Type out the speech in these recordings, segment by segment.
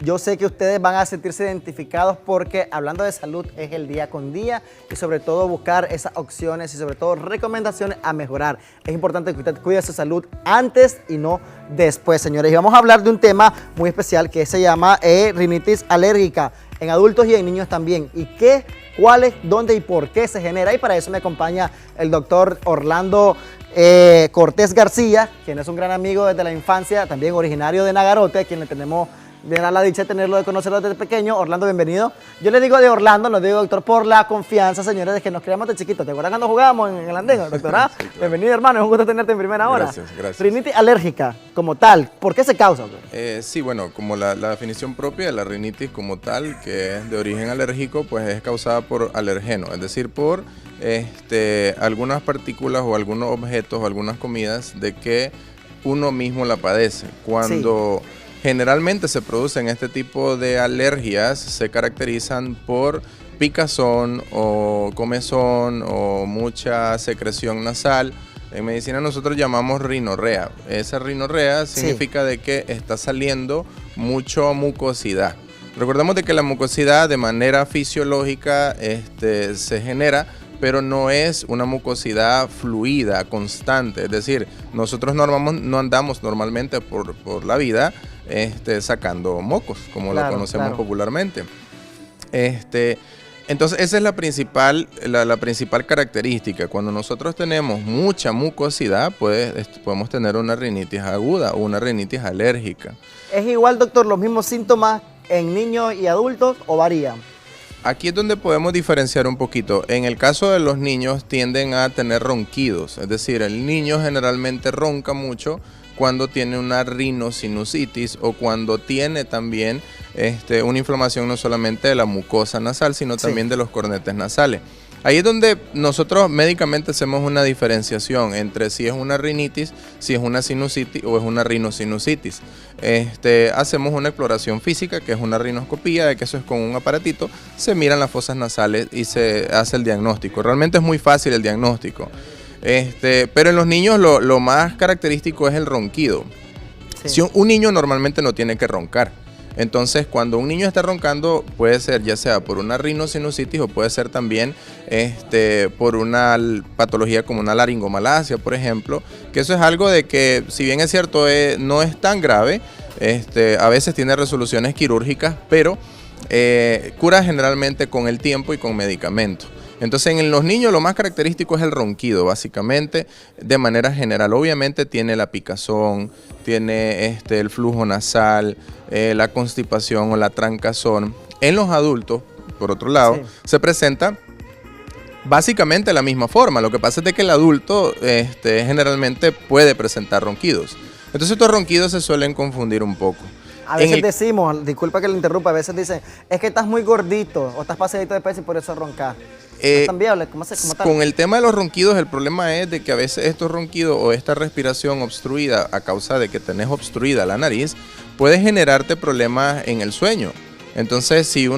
Yo sé que ustedes van a sentirse identificados porque hablando de salud es el día con día y sobre todo buscar esas opciones y sobre todo recomendaciones a mejorar. Es importante que usted cuide su salud antes y no después, señores. Y vamos a hablar de un tema muy especial que se llama rinitis alérgica en adultos y en niños también. ¿Y qué, cuáles, dónde y por qué se genera? Y para eso me acompaña el doctor Orlando Cortés García, quien es un gran amigo desde la infancia, también originario de Nagarote, a quien le tenemos de la dicha de tenerlo, de conocerlo desde pequeño. Orlando, bienvenido. Yo le digo de Orlando, no digo doctor, por la confianza, señores, de que nos criamos de chiquitos. ¿Te acuerdas cuando jugábamos en el andén, doctor? ¿Ah? Sí, claro. Bienvenido, hermano, es un gusto tenerte en primera hora. Gracias. Rinitis alérgica, como tal, ¿por qué se causa? Sí, bueno, como la definición propia de la rinitis como tal, que es de origen alérgico, pues es causada por alergeno, es decir, por algunas partículas o algunos objetos o algunas comidas de que uno mismo la padece. Cuando generalmente se producen este tipo de alergias, se caracterizan por picazón o comezón o mucha secreción nasal. En medicina nosotros llamamos rinorrea. Esa rinorrea significa de que está saliendo mucha mucosidad. Recordemos de que la mucosidad de manera fisiológica se genera, pero no es una mucosidad fluida, constante. Es decir, nosotros no andamos normalmente por la vida sacando mocos, como lo conocemos popularmente. Entonces esa es la principal característica. Cuando nosotros tenemos mucha mucosidad, podemos tener una rinitis aguda o una rinitis alérgica. ¿Es igual, doctor, los mismos síntomas en niños y adultos o varían? Aquí es donde podemos diferenciar un poquito. En el caso de los niños tienden a tener ronquidos, es decir, el niño generalmente ronca mucho cuando tiene una rinosinusitis o cuando tiene también una inflamación no solamente de la mucosa nasal, sino también de los cornetes nasales. Ahí es donde nosotros médicamente hacemos una diferenciación entre si es una rinitis, si es una sinusitis o es una rinosinusitis. Hacemos una exploración física, que es una rinoscopía, de que eso es con un aparatito, se miran las fosas nasales y se hace el diagnóstico. Realmente es muy fácil el diagnóstico. Pero en los niños lo más característico es el ronquido. Si un niño normalmente no tiene que roncar. Entonces, cuando un niño está roncando, puede ser ya sea por una rinosinusitis o puede ser también por una patología como una laringomalacia, por ejemplo, que eso es algo de que, si bien es cierto, no es tan grave, a veces tiene resoluciones quirúrgicas, pero cura generalmente con el tiempo y con medicamentos. Entonces, en los niños lo más característico es el ronquido, básicamente, de manera general. Obviamente tiene la picazón, tiene el flujo nasal, la constipación o la trancazón. En los adultos, por otro lado, se presenta básicamente de la misma forma. Lo que pasa es de que el adulto generalmente puede presentar ronquidos. Entonces, estos ronquidos se suelen confundir un poco. A veces decimos, disculpa que lo interrumpa, a veces dicen, es que estás muy gordito o estás pasadito de peso y por eso roncas. ¿No es tan viable? ¿Cómo con el tema de los ronquidos, el problema es de que a veces estos ronquidos o esta respiración obstruida a causa de que tenés obstruida la nariz puede generarte problemas en el sueño. Entonces, si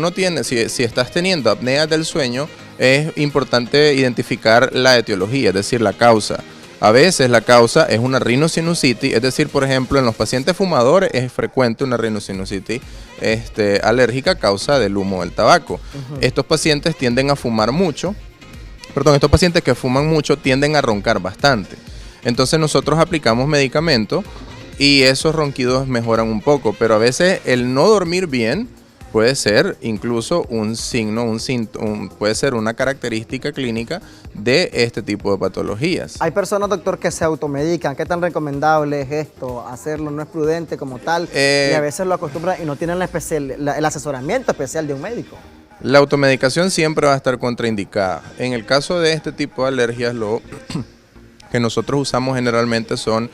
estás teniendo apnea del sueño, es importante identificar la etiología, es decir, la causa. A veces la causa es una rinosinusitis, es decir, por ejemplo, en los pacientes fumadores es frecuente una rinosinusitis alérgica a causa del humo del tabaco. Estos pacientes tienden a fumar mucho, estos pacientes que fuman mucho tienden a roncar bastante. Entonces nosotros aplicamos medicamentos y esos ronquidos mejoran un poco, pero a veces el no dormir bien puede ser incluso un signo, puede ser una característica clínica de este tipo de patologías. Hay personas, doctor, que se automedican. ¿Qué tan recomendable es esto? Hacerlo no es prudente como tal y a veces lo acostumbran y no tienen el asesoramiento especial de un médico. La automedicación siempre va a estar contraindicada. En el caso de este tipo de alergias, lo que nosotros usamos generalmente son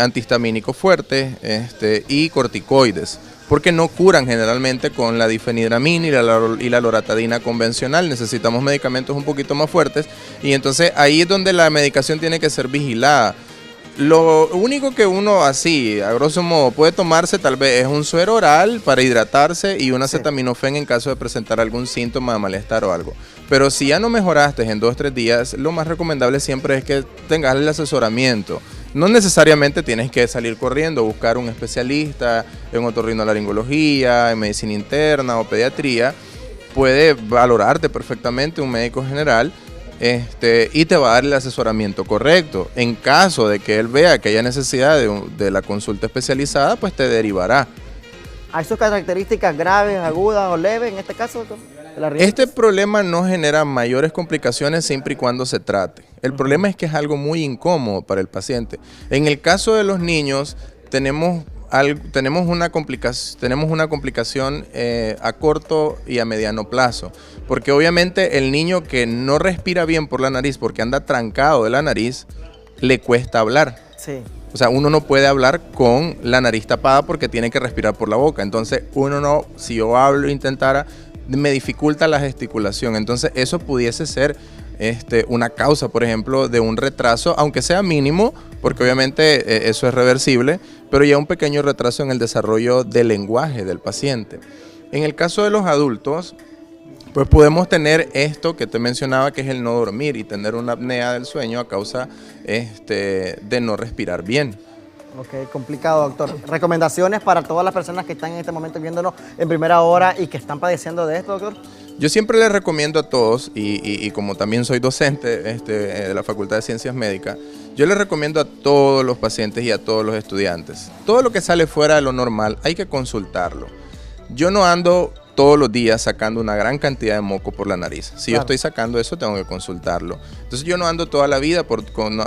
antihistamínicos fuertes y corticoides, porque no curan generalmente con la difenhidramina y la loratadina convencional. Necesitamos medicamentos un poquito más fuertes y entonces ahí es donde la medicación tiene que ser vigilada. Lo único que uno así, a grosso modo, puede tomarse tal vez es un suero oral para hidratarse y un acetaminofén en caso de presentar algún síntoma de malestar o algo. Pero si ya no mejoraste en 2 o 3 días, lo más recomendable siempre es que tengas el asesoramiento No necesariamente tienes que salir corriendo, buscar un especialista en otorrinolaringología, en medicina interna o pediatría. Puede valorarte perfectamente un médico general y te va a dar el asesoramiento correcto. En caso de que él vea que haya necesidad de la consulta especializada, pues te derivará. ¿Hay sus características graves, agudas o leves en este caso, doctor? Este problema no genera mayores complicaciones siempre y cuando se trate. El problema es que es algo muy incómodo para el paciente. En el caso de los niños, tenemos una complicación a corto y a mediano plazo, porque obviamente el niño que no respira bien por la nariz porque anda trancado de la nariz, le cuesta hablar. Sí. O sea, uno no puede hablar con la nariz tapada porque tiene que respirar por la boca. Entonces, si yo hablo e intentara, me dificulta la gesticulación. Entonces, eso pudiese ser una causa, por ejemplo, de un retraso, aunque sea mínimo, porque obviamente eso es reversible, pero ya un pequeño retraso en el desarrollo del lenguaje del paciente. En el caso de los adultos, pues podemos tener esto que te mencionaba, que es el no dormir y tener una apnea del sueño a causa de no respirar bien. Ok, complicado, doctor. ¿Recomendaciones para todas las personas que están en este momento viéndonos en primera hora y que están padeciendo de esto, doctor? Yo siempre les recomiendo a todos, y como también soy docente de la Facultad de Ciencias Médicas, yo les recomiendo a todos los pacientes y a todos los estudiantes, todo lo que sale fuera de lo normal hay que consultarlo. Yo no ando todos los días sacando una gran cantidad de moco por la nariz. Si yo estoy sacando eso, tengo que consultarlo. Entonces yo no ando toda la vida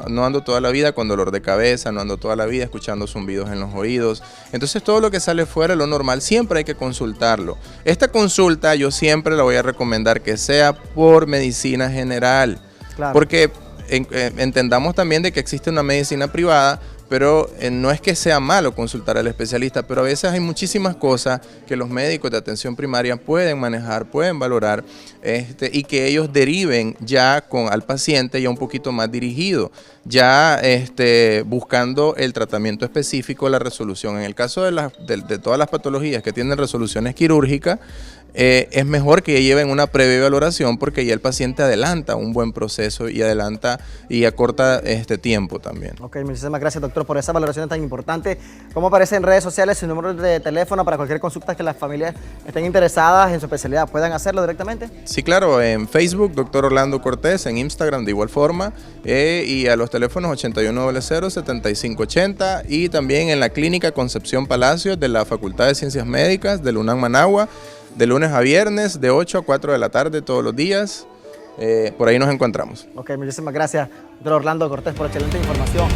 no ando toda la vida con dolor de cabeza, no ando toda la vida escuchando zumbidos en los oídos. Entonces todo lo que sale fuera de lo normal siempre hay que consultarlo. Esta consulta yo siempre la voy a recomendar que sea por medicina general. Claro. Porque entendamos también de que existe una medicina privada, pero no es que sea malo consultar al especialista, pero a veces hay muchísimas cosas que los médicos de atención primaria pueden manejar, pueden valorar, y que ellos deriven ya al paciente ya un poquito más dirigido, ya buscando el tratamiento específico, la resolución. En el caso de todas las patologías que tienen resoluciones quirúrgicas, es mejor que lleven una previa valoración porque ya el paciente adelanta un buen proceso y acorta este tiempo también. Ok, muchísimas gracias, doctor, por esa valoración tan importante. ¿Cómo aparece en redes sociales su número de teléfono para cualquier consulta que las familias estén interesadas en su especialidad? ¿Puedan hacerlo directamente? Sí, claro, en Facebook, doctor Orlando Cortés, en Instagram de igual forma, y a los teléfonos 8100-7580 y también en la Clínica Concepción Palacios de la Facultad de Ciencias Médicas de la UNAM Managua, de lunes a viernes, de 8 a 4 de la tarde todos los días. Por ahí nos encontramos. Ok, muchísimas gracias, doctor Orlando Cortés, por excelente información.